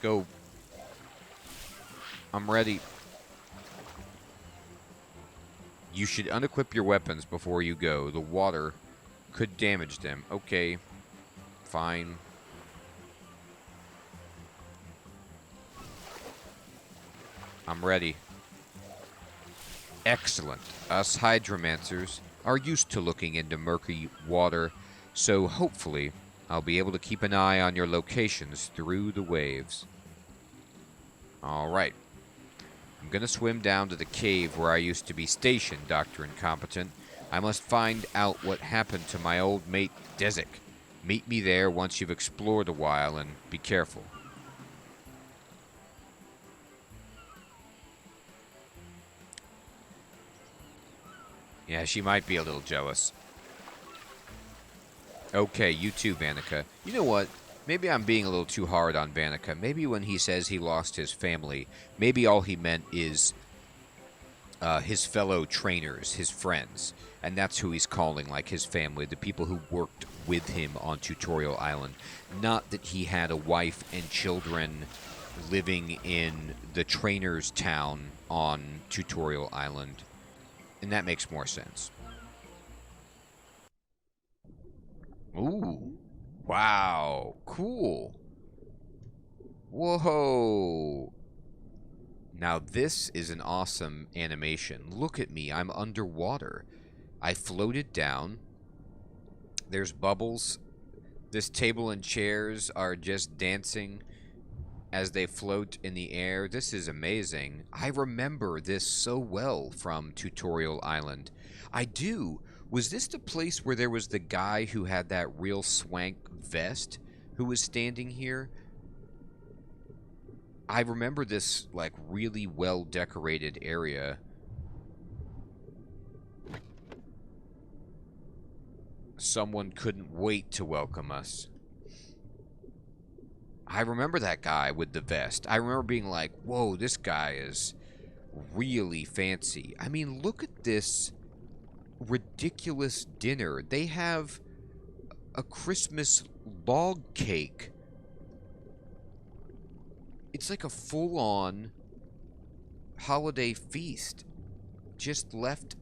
go. I'm ready. You should unequip your weapons before you go. The water could damage them. Okay. Fine. I'm ready. Excellent. Us hydromancers are used to looking into murky water, so hopefully I'll be able to keep an eye on your locations through the waves. Alright. I'm gonna swim down to the cave where I used to be stationed, Dr. Incompetent. I must find out what happened to my old mate, Desic. Meet me there once you've explored a while, and be careful. Yeah, she might be a little jealous. Okay, you too, Vanica. You know what? Maybe I'm being a little too hard on Vanica. Maybe when he says he lost his family, maybe all he meant is his fellow trainers, his friends. And that's who he's calling, like, his family, the people who worked with him on Tutorial Island. Not that he had a wife and children living in the trainer's town on Tutorial Island. And that makes more sense. Ooh. Wow. Cool. Whoa. Now this is an awesome animation. Look at me. I'm underwater. I floated down. There's bubbles. This table and chairs are just dancing as they float in the air. This is amazing. I remember this so well from Tutorial Island. I do. Was this the place where there was the guy who had that real swank vest who was standing here? I remember this, like, really well decorated area. Someone couldn't wait to welcome us. I remember that guy with the vest. I remember being like, whoa, this guy is really fancy. I mean, look at this ridiculous dinner. They have a Christmas log cake. It's like a full-on holiday feast. Just left.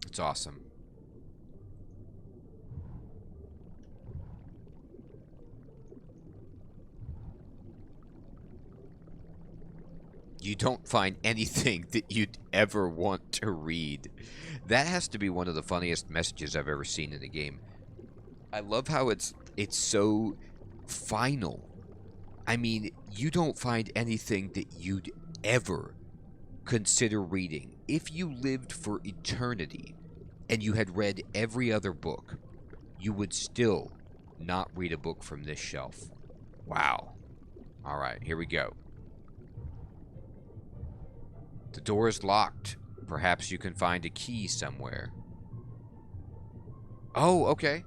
It's awesome. You don't find anything that you'd ever want to read. That has to be one of the funniest messages I've ever seen in a game. I love how it's so final. I mean, you don't find anything that you'd ever consider reading. If you lived for eternity and you had read every other book, you would still not read a book from this shelf. Wow. All right, here we go. The door is locked. Perhaps you can find a key somewhere. Oh, okay.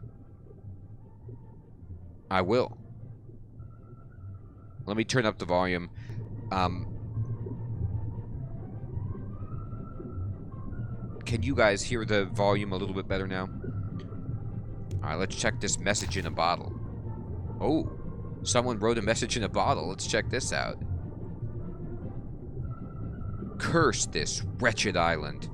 I will. Let me turn up the volume. Can you guys hear the volume a little bit better now? Alright, let's check this message in a bottle. Oh, someone wrote a message in a bottle. Let's check this out. Curse this wretched island.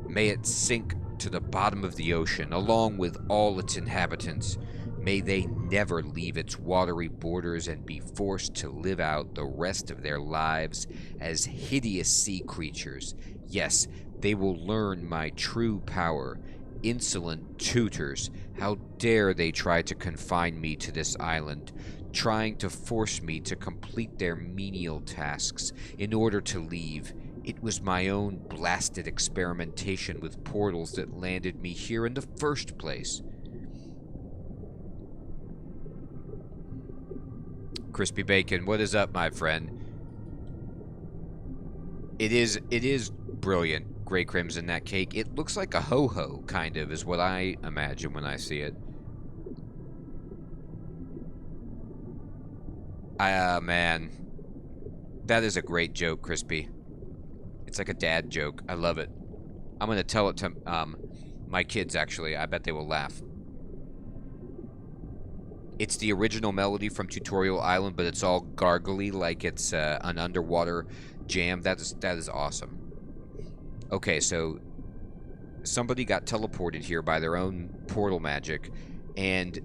May it sink to the bottom of the ocean, along with all its inhabitants. May they never leave its watery borders and be forced to live out the rest of their lives as hideous sea creatures. Yes, they will learn my true power. Insolent tutors, how dare they try to confine me to this island, trying to force me to complete their menial tasks in order to leave. It was my own blasted experimentation with portals that landed me here in the first place. Crispy Bacon, what is up, my friend? It is brilliant, Grey Crimson, that cake. It looks like a ho-ho, kind of, is what I imagine when I see it. Man. That is a great joke, Crispy. It's like a dad joke. I love it. I'm gonna tell it to, my kids, actually. I bet they will laugh. It's the original melody from Tutorial Island, but it's all gargly like it's an underwater jam. That is awesome. Okay, so somebody got teleported here by their own portal magic, and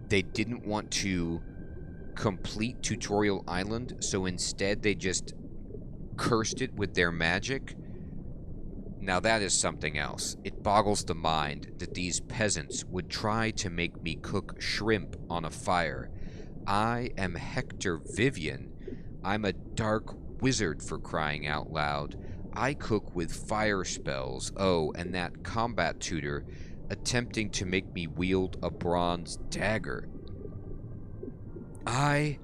they didn't want to complete Tutorial Island, so instead they just cursed it with their magic. Now that is something else. It boggles the mind that these peasants would try to make me cook shrimp on a fire. I am Hector Vivian. I'm a dark wizard, for crying out loud. I cook with fire spells. Oh, and that combat tutor attempting to make me wield a bronze dagger. I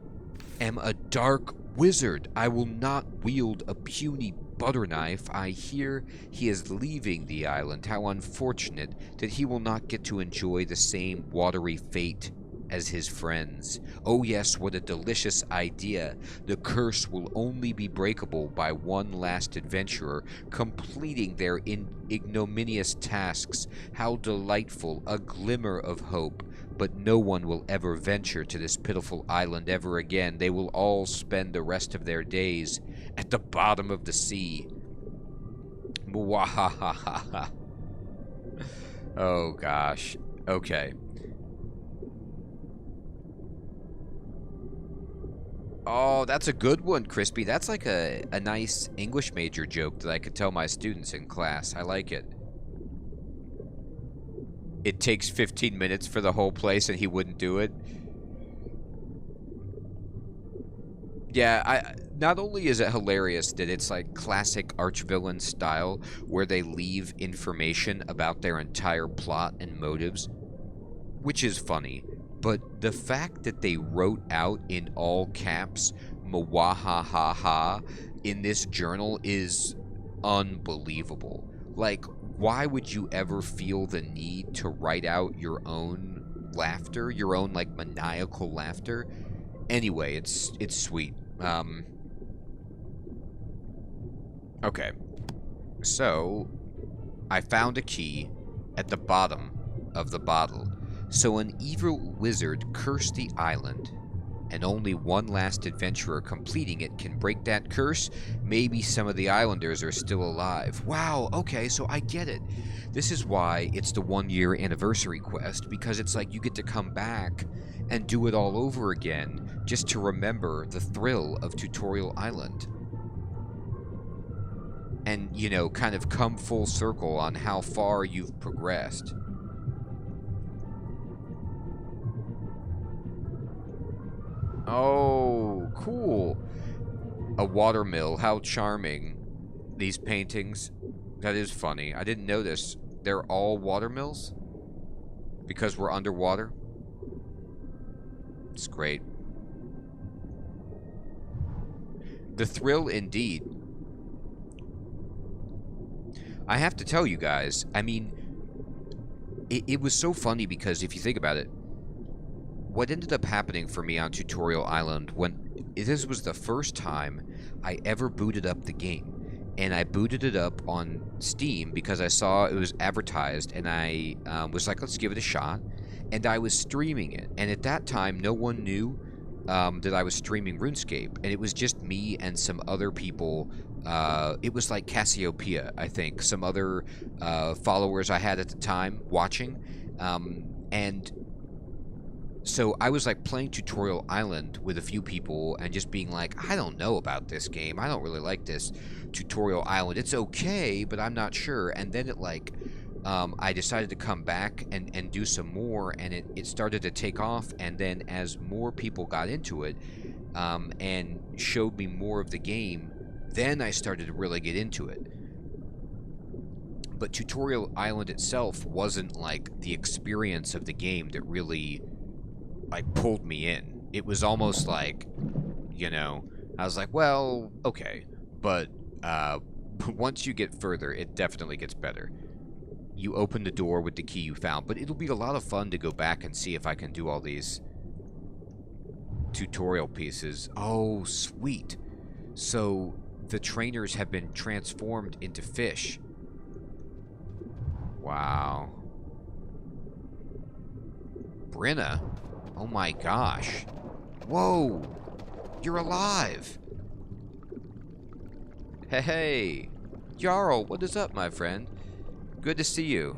am a dark wizard. I will not wield a puny butter knife. I hear he is leaving the island. How unfortunate that he will not get to enjoy the same watery fate as his friends. Oh yes, what a delicious idea. The curse will only be breakable by one last adventurer completing their ignominious tasks. How delightful, a glimmer of hope. But no one will ever venture to this pitiful island ever again. They will all spend the rest of their days at the bottom of the sea. Mwahahaha. Oh gosh. Okay. Oh, that's a good one, Crispy. That's like a nice English major joke that I could tell my students in class. I like it. It takes 15 minutes for the whole place and he wouldn't do it. Yeah, not only is it hilarious that it's like classic archvillain style where they leave information about their entire plot and motives, which is funny, but the fact that they wrote out in all caps "Mwahahaha" in this journal is unbelievable. Like, why would you ever feel the need to write out your own laughter, your own like maniacal laughter? Anyway, it's sweet. Okay. So, I found a key at the bottom of the bottle. So an evil wizard cursed the island, and only one last adventurer completing it can break that curse. Maybe some of the islanders are still alive. Wow, okay, so I get it. This is why it's the 1-year anniversary quest, because it's like you get to come back and do it all over again just to remember the thrill of Tutorial Island. And, you know, kind of come full circle on how far you've progressed. Oh, cool. A watermill. How charming. These paintings. That is funny. I didn't notice. They're all watermills? Because we're underwater? It's great. The thrill indeed. I have to tell you guys, I mean, it was so funny because if you think about it, what ended up happening for me on Tutorial Island, this was the first time I ever booted up the game. And I booted it up on Steam because I saw it was advertised, and I was like, let's give it a shot. And I was streaming it. And at that time, no one knew that I was streaming RuneScape. And it was just me and some other people. It was like Cassiopeia, I think. Some other followers I had at the time watching. And so I was like playing Tutorial Island with a few people and just being like, I don't know about this game. I don't really like this Tutorial Island. It's okay, but I'm not sure. And then it like, I decided to come back and do some more, and it started to take off. And then as more people got into it and showed me more of the game, then I started to really get into it. But Tutorial Island itself wasn't like the experience of the game that really like pulled me in. It was almost like, you know, I was like, well, okay, but once you get further, it definitely gets better. You open the door with the key you found, but it'll be a lot of fun to go back and see if I can do all these tutorial pieces. Oh, sweet. So the trainers have been transformed into fish. Wow. Brenna? Oh my gosh. Whoa! You're alive! Hey! Jarl, what is up, my friend? Good to see you.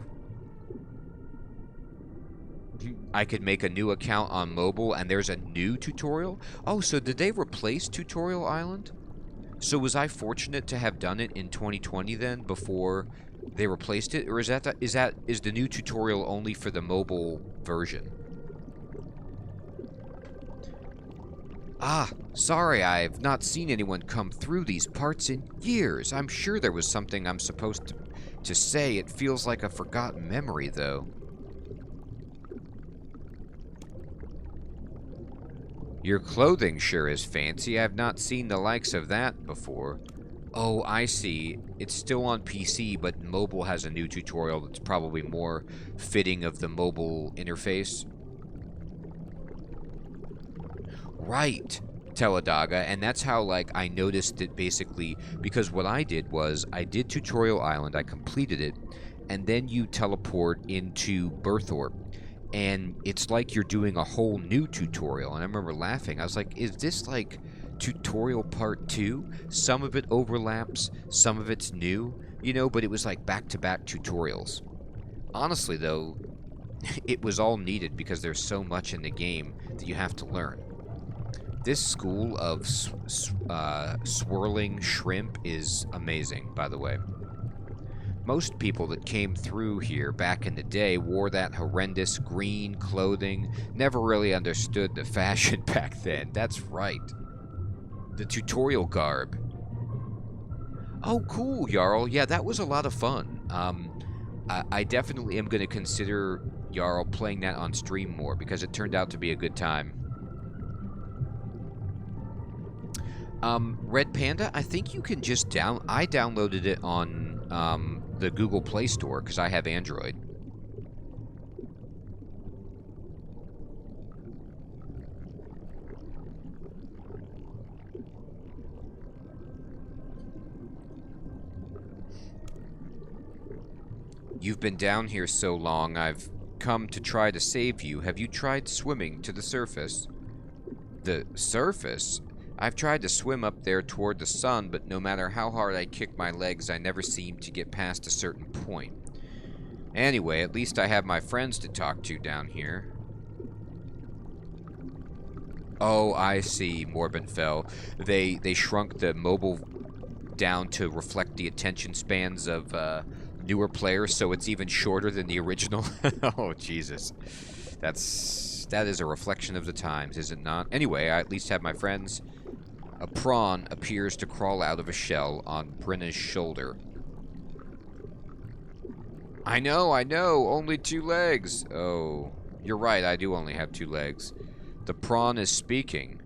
I could make a new account on mobile, and there's a new tutorial? Oh, so did they replace Tutorial Island? So was I fortunate to have done it in 2020 then, before they replaced it? Or is the new tutorial only for the mobile version? Ah, sorry, I've not seen anyone come through these parts in years. I'm sure there was something I'm supposed to say. It feels like a forgotten memory, though. Your clothing sure is fancy. I've not seen the likes of that before. Oh, I see. It's still on PC, but mobile has a new tutorial that's probably more fitting of the mobile interface. Right, Teladaga, and that's how, like, I noticed it basically, because what I did was, I did Tutorial Island, I completed it, and then you teleport into Berthorpe. And it's like you're doing a whole new tutorial. And I remember laughing. I was like, is this like tutorial part 2? Some of it overlaps, some of it's new, you know, but it was like back-to-back tutorials. Honestly, though, it was all needed because there's so much in the game that you have to learn. This school of swirling shrimp is amazing, by the way. Most people that came through here back in the day wore that horrendous green clothing. Never really understood the fashion back then. That's right. The tutorial garb. Oh, cool, Jarl. Yeah, that was a lot of fun. I definitely am going to consider, Jarl, playing that on stream more because it turned out to be a good time. Red Panda, I think you can just I downloaded it on the Google Play Store because I have Android. You've been down here so long, I've come to try to save you. Have you tried swimming to the surface? The surface? I've tried to swim up there toward the sun, but no matter how hard I kick my legs, I never seem to get past a certain point. Anyway, at least I have my friends to talk to down here. Oh, I see, Morbinfell. They shrunk the mobile down to reflect the attention spans of newer players, so it's even shorter than the original. Oh, Jesus. That is a reflection of the times, is it not? Anyway, I at least have my friends. A prawn appears to crawl out of a shell on Brenna's shoulder. I know, only 2 legs. Oh, you're right, I do only have 2 legs. The prawn is speaking.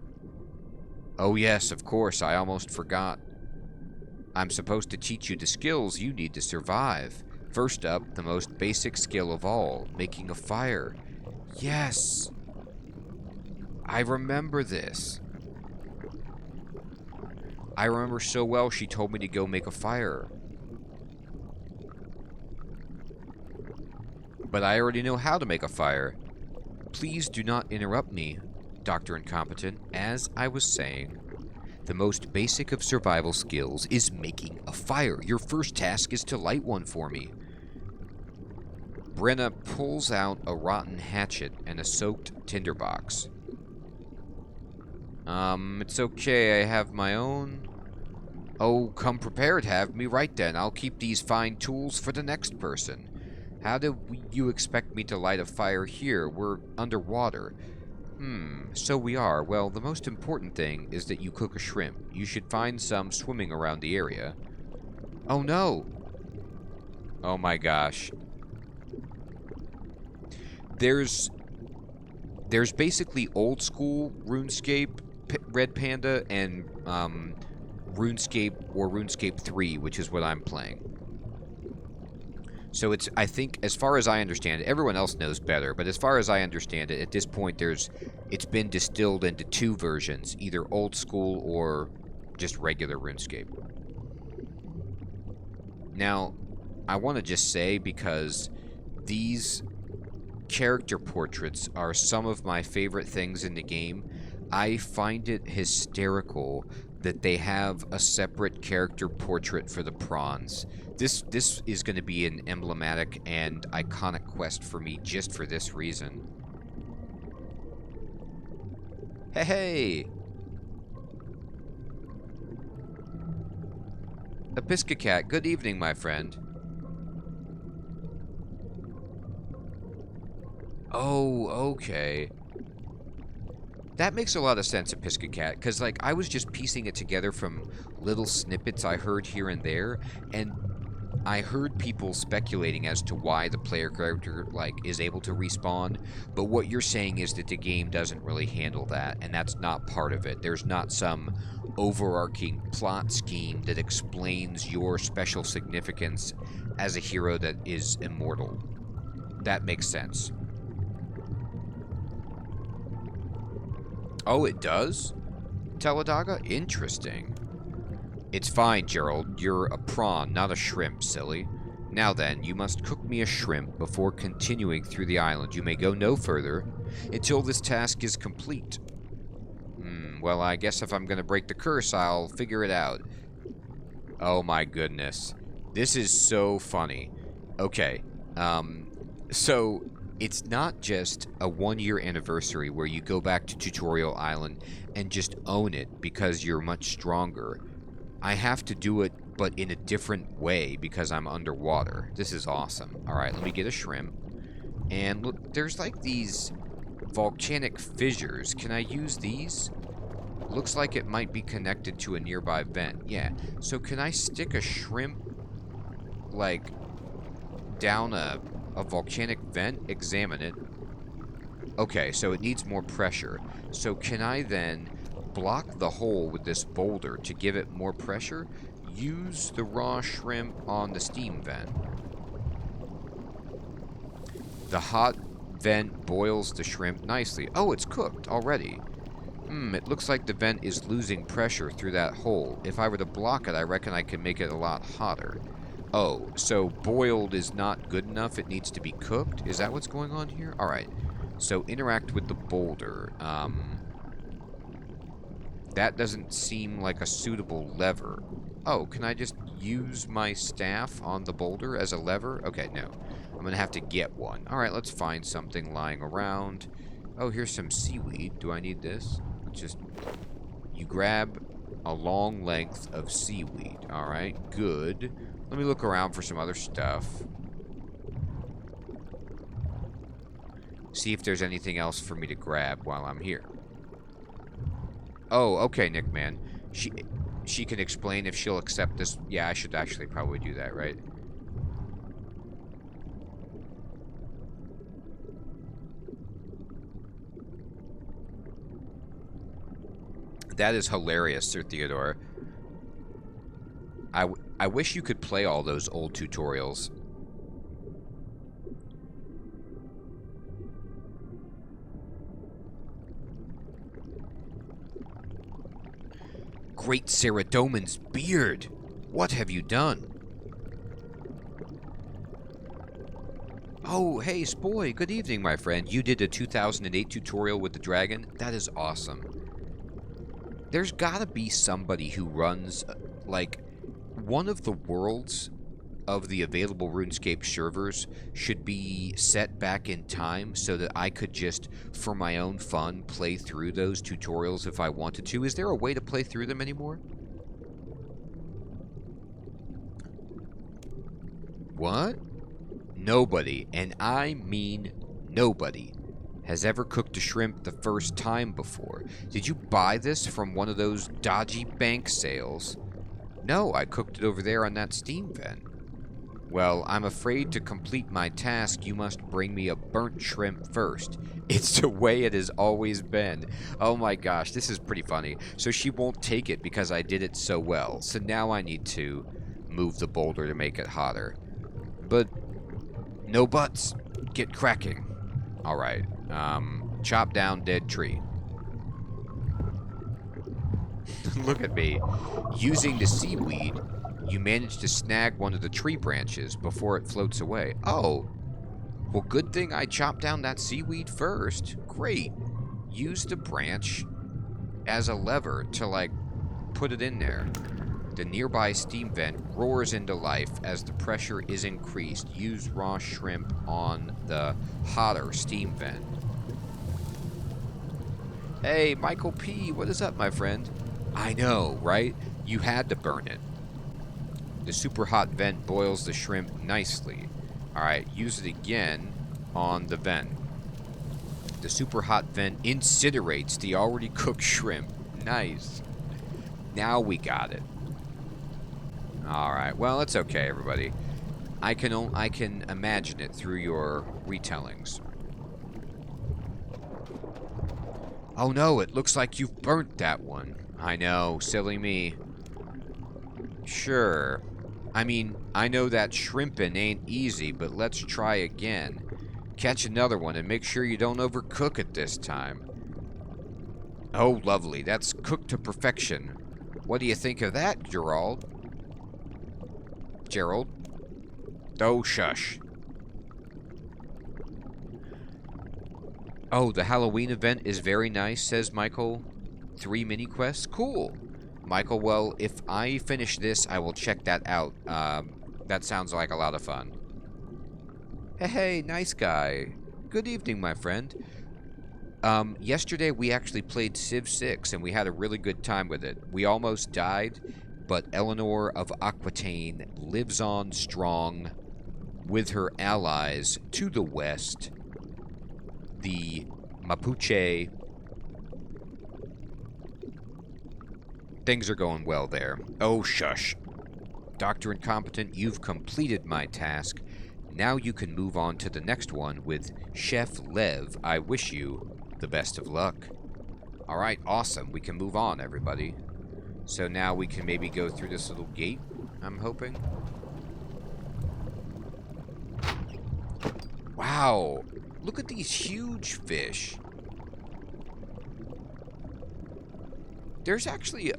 Oh yes, of course, I almost forgot. I'm supposed to teach you the skills you need to survive. First up, the most basic skill of all, making a fire. Yes! I remember this. I remember so well she told me to go make a fire. But I already know how to make a fire. Please do not interrupt me, Dr. Incompetent. As I was saying, the most basic of survival skills is making a fire. Your first task is to light one for me. Brenna pulls out a rotten hatchet and a soaked tinderbox. It's okay, I have my own. Oh, come prepared, have me. Right then, I'll keep these fine tools for the next person. How do you expect me to light a fire here? We're underwater. So we are. Well, the most important thing is that you cook a shrimp. You should find some swimming around the area. Oh no! Oh my gosh. There's basically old school RuneScape, Red Panda, and RuneScape or RuneScape 3, which is what I'm playing. So it's, I think, as far as I understand it, everyone else knows better, but as far as I understand it, at this point it's been distilled into 2 versions, either old school or just regular RuneScape. Now, I want to just say, because these character portraits are some of my favorite things in the game. I find it hysterical that they have a separate character portrait for the prawns. This is going to be an emblematic and iconic quest for me just for this reason. Hey, hey! Episcocat, good evening, my friend. Oh, okay. That makes a lot of sense, Episcocat, because, like, I was just piecing it together from little snippets I heard here and there, and I heard people speculating as to why the player character, like, is able to respawn, but what you're saying is that the game doesn't really handle that, and that's not part of it. There's not some overarching plot scheme that explains your special significance as a hero that is immortal. That makes sense. Oh, it does? Teladaga? Interesting. It's fine, Gerald. You're a prawn, not a shrimp, silly. Now then, you must cook me a shrimp before continuing through the island. You may go no further until this task is complete. Well, I guess if I'm gonna break the curse, I'll figure it out. Oh my goodness. This is so funny. Okay, so it's not just a 1-year anniversary where you go back to Tutorial Island and just own it because you're much stronger. I have to do it, but in a different way because I'm underwater. This is awesome. Alright, let me get a shrimp. And look, there's like these volcanic fissures. Can I use these? Looks like it might be connected to a nearby vent. Yeah, so can I stick a shrimp, like, down a volcanic vent? Examine it. Okay, so it needs more pressure. So can I then block the hole with this boulder to give it more pressure? Use the raw shrimp on the steam vent. The hot vent boils the shrimp nicely. Oh, it's cooked already. It looks like the vent is losing pressure through that hole. If I were to block it, I reckon I could make it a lot hotter. Oh, so boiled is not good enough, it needs to be cooked? Is that what's going on here? Alright, so interact with the boulder. That doesn't seem like a suitable lever. Oh, can I just use my staff on the boulder as a lever? Okay, no. I'm gonna have to get one. Alright, let's find something lying around. Oh, here's some seaweed. Do I need this? Just, you grab a long length of seaweed. Alright, good. Let me look around for some other stuff. See if there's anything else for me to grab while I'm here. Oh, okay, Nick, man. She can explain if she'll accept this. Yeah, I should actually probably do that, right? That is hilarious, Sir Theodore. I wish you could play all those old tutorials. Great Saradomin's beard! What have you done? Oh, hey, Spoy, good evening, my friend. You did a 2008 tutorial with the dragon? That is awesome. There's gotta be somebody who runs, like, one of the worlds of the available RuneScape servers should be set back in time so that I could just, for my own fun, play through those tutorials if I wanted to. Is there a way to play through them anymore? What? Nobody, and I mean nobody, has ever cooked a shrimp the first time before. Did you buy this from one of those dodgy bank sales? No, I cooked it over there on that steam vent. Well, I'm afraid to complete my task, you must bring me a burnt shrimp first. It's the way it has always been. Oh my gosh, this is pretty funny. So she won't take it because I did it so well. So now I need to move the boulder to make it hotter. But no buts. Get cracking. Alright. Chop down dead tree. Look at me. Using the seaweed, you manage to snag one of the tree branches before it floats away. Oh, Well, good thing I chopped down that seaweed first. Great. Use the branch as a lever to, like, put it in there. The nearby steam vent roars into life as the pressure is increased. Use raw shrimp on the hotter steam vent. Hey, Michael P., what is up, my friend? I know, right? You had to burn it. The super hot vent boils the shrimp nicely. Alright, use it again on the vent. The super hot vent incinerates the already cooked shrimp. Nice. Now we got it. Alright, well, it's okay, everybody. I can imagine it through your retellings. Oh no, it looks like you've burnt that one. I know, silly me. Sure. I mean, I know that shrimping ain't easy, but let's try again. Catch another one and make sure you don't overcook it this time. Oh, lovely. That's cooked to perfection. What do you think of that, Gerald? Gerald? Oh, shush. Oh, the Halloween event is very nice, says Michael. 3 mini quests? Cool. Michael, well, if I finish this, I will check that out. That sounds like a lot of fun. Hey, nice guy. Good evening, my friend. Yesterday we actually played Civ 6, and we had a really good time with it. We almost died, but Eleanor of Aquitaine lives on strong with her allies to the west. The Mapuche. Things are going well there. Oh, shush. Dr. Incompetent, you've completed my task. Now you can move on to the next one with Chef Lev. I wish you the best of luck. Alright, awesome. We can move on, everybody. So now we can maybe go through this little gate, I'm hoping. Wow. Look at these huge fish. There's actually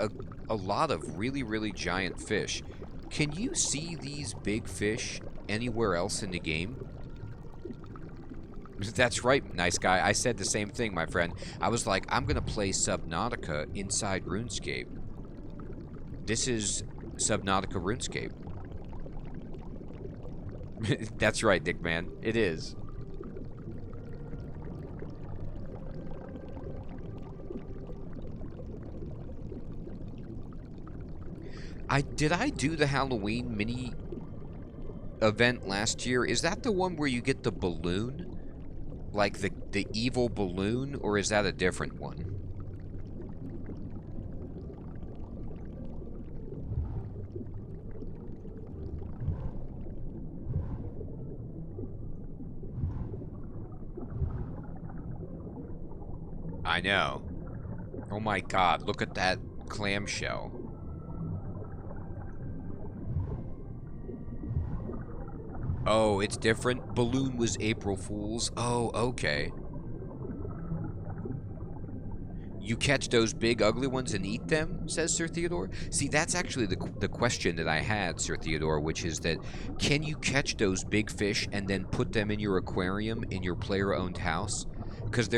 a lot of really, really giant fish. Can you see these big fish anywhere else in the game? That's right, nice guy. I said the same thing, my friend. I was like, I'm going to play Subnautica inside RuneScape. This is Subnautica RuneScape. That's right, Dick Man. It is. Did I do the Halloween mini event last year? Is that the one where you get the balloon? Like the evil balloon? Or is that a different one? I know. Oh my god, look at that clamshell. Oh, it's different? Balloon was April Fool's. Oh, okay. You catch those big ugly ones and eat them, says Sir Theodore. See, that's actually the question that I had, Sir Theodore, which is that can you catch those big fish and then put them in your aquarium in your player-owned house? Because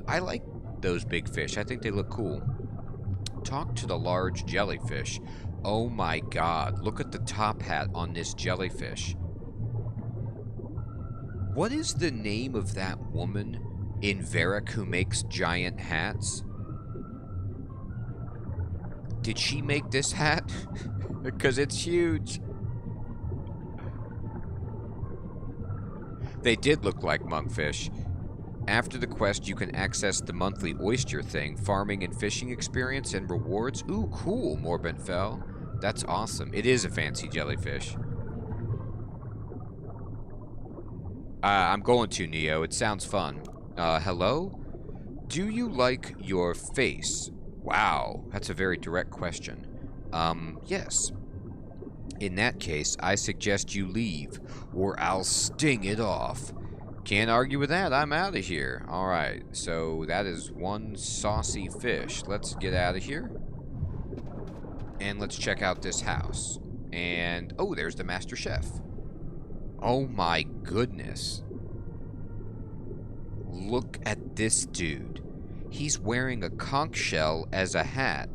I like those big fish. I think they look cool. Talk to the large jellyfish. Oh my god, look at the top hat on this jellyfish. What is the name of that woman in Varric who makes giant hats? Did she make this hat? Because it's huge. They did look like monkfish. After the quest, you can access the monthly oyster thing, farming and fishing experience and rewards. Ooh, cool, Morbent Fell. That's awesome. It is a fancy jellyfish. I'm going to, Neo. It sounds fun. Hello? Do you like your face? Wow, that's a very direct question. Yes. In that case, I suggest you leave, or I'll sting it off. Can't argue with that. I'm out of here. Alright, so that is one saucy fish. Let's get out of here. And let's check out this house. And, oh, there's the Master Chef. Oh my goodness. Look at this dude. He's wearing a conch shell as a hat.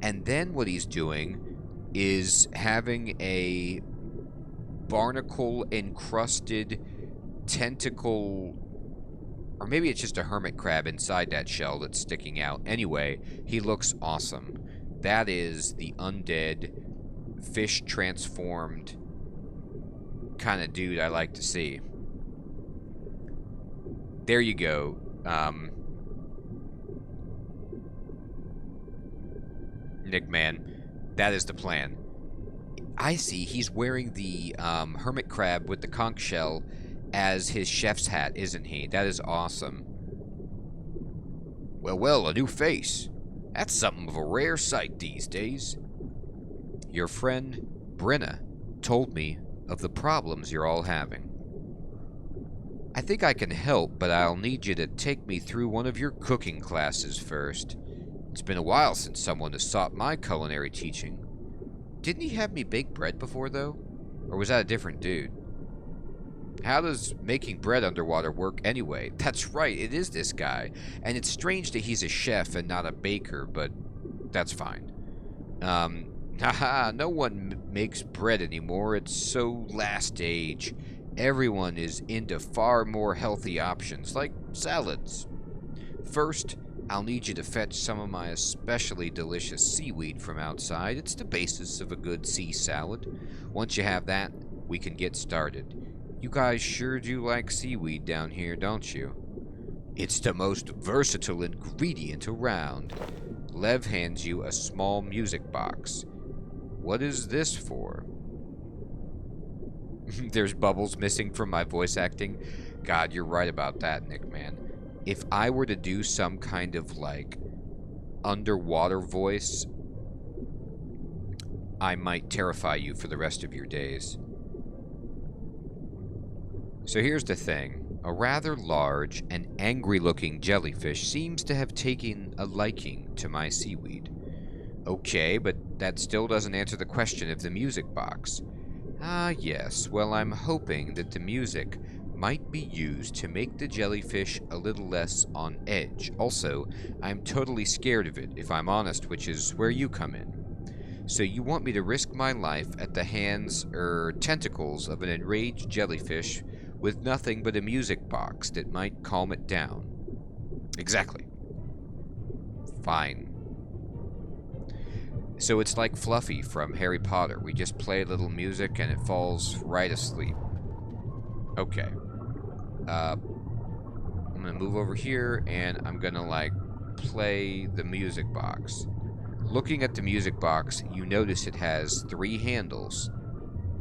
And then what he's doing is having a barnacle-encrusted tentacle, or maybe it's just a hermit crab inside that shell that's sticking out. Anyway, he looks awesome. That is the undead, fish-transformed kind of dude I like to see. There you go. Nick, man, that is the plan. I see he's wearing the hermit crab with the conch shell as his chef's hat, isn't he? That is awesome. Well, well, a new face. That's something of a rare sight these days. Your friend, Brenna, told me of the problems you're all having. I think I can help, but I'll need you to take me through one of your cooking classes first. It's been a while since someone has sought my culinary teaching. Didn't he have me bake bread before, though? Or was that a different dude? How does making bread underwater work anyway? That's right, it is this guy. And it's strange that he's a chef and not a baker, but that's fine. Haha, no one makes bread anymore. It's so last age. Everyone is into far more healthy options, like salads. First, I'll need you to fetch some of my especially delicious seaweed from outside. It's the basis of a good sea salad. Once you have that, we can get started. You guys sure do like seaweed down here, don't you? It's the most versatile ingredient around. Lev hands you a small music box. What is this for? There's bubbles missing from my voice acting. God, you're right about that, Nick, man. If I were to do some kind of, like, underwater voice, I might terrify you for the rest of your days. So here's the thing. A rather large and angry-looking jellyfish seems to have taken a liking to my seaweed. Okay, but that still doesn't answer the question of the music box. Ah, yes. Well, I'm hoping that the music might be used to make the jellyfish a little less on edge. Also, I'm totally scared of it, if I'm honest, which is where you come in. So you want me to risk my life at the hands, tentacles of an enraged jellyfish with nothing but a music box that might calm it down. Exactly. Fine. So it's like Fluffy from Harry Potter. We just play a little music and it falls right asleep. Okay. I'm gonna move over here and I'm gonna, like, play the music box. Looking at the music box, you notice it has 3 handles.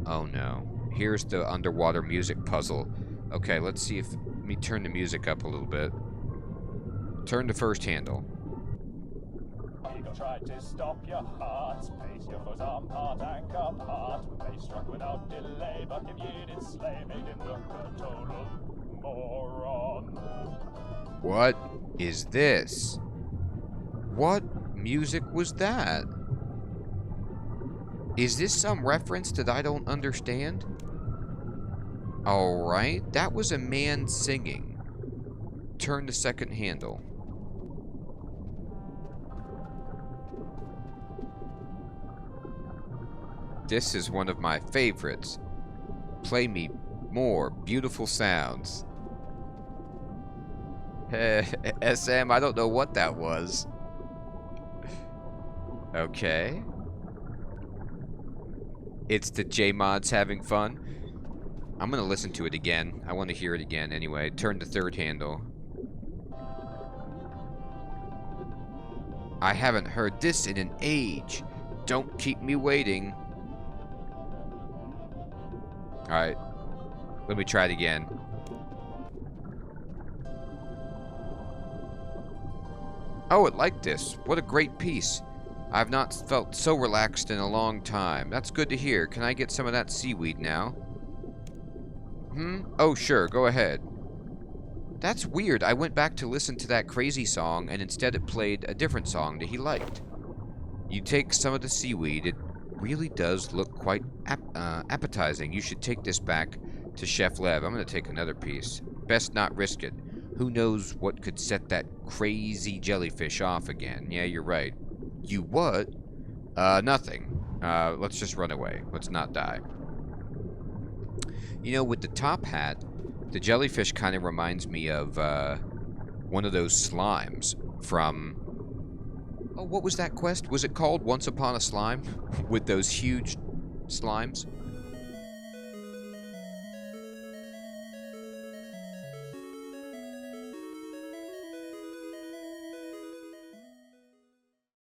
Oh no. Here's the underwater music puzzle. Okay, let's see if... Let me turn the music up a little bit. Turn the first handle. Eagle tried to stop your heart, place your foot apart, anchor apart. They struck without delay, but him ye did slay, made him look a total moron. What is this? What music was that? Is this some reference that I don't understand? Alright, that was a man singing. Turn the second handle. This is one of my favorites. Play me more beautiful sounds. SM, I don't know what that was. Okay. It's the J-Mods having fun. I'm gonna listen to it again. I want to hear it again anyway. Turn the third handle. I haven't heard this in an age. Don't keep me waiting. Alright. Let me try it again. Oh, it liked this. What a great piece. I've not felt so relaxed in a long time. That's good to hear. Can I get some of that seaweed now? Oh, sure. Go ahead. That's weird. I went back to listen to that crazy song, and instead it played a different song that he liked. You take some of the seaweed. It really does look quite appetizing. You should take this back to Chef Lev. I'm going to take another piece. Best not risk it. Who knows what could set that crazy jellyfish off again? Yeah, you're right. You what? Nothing. Let's just run away. Let's not die. You know, with the top hat, the jellyfish kind of reminds me of, one of those slimes from... Oh, what was that quest? Was it called Once Upon a Slime? With those huge slimes?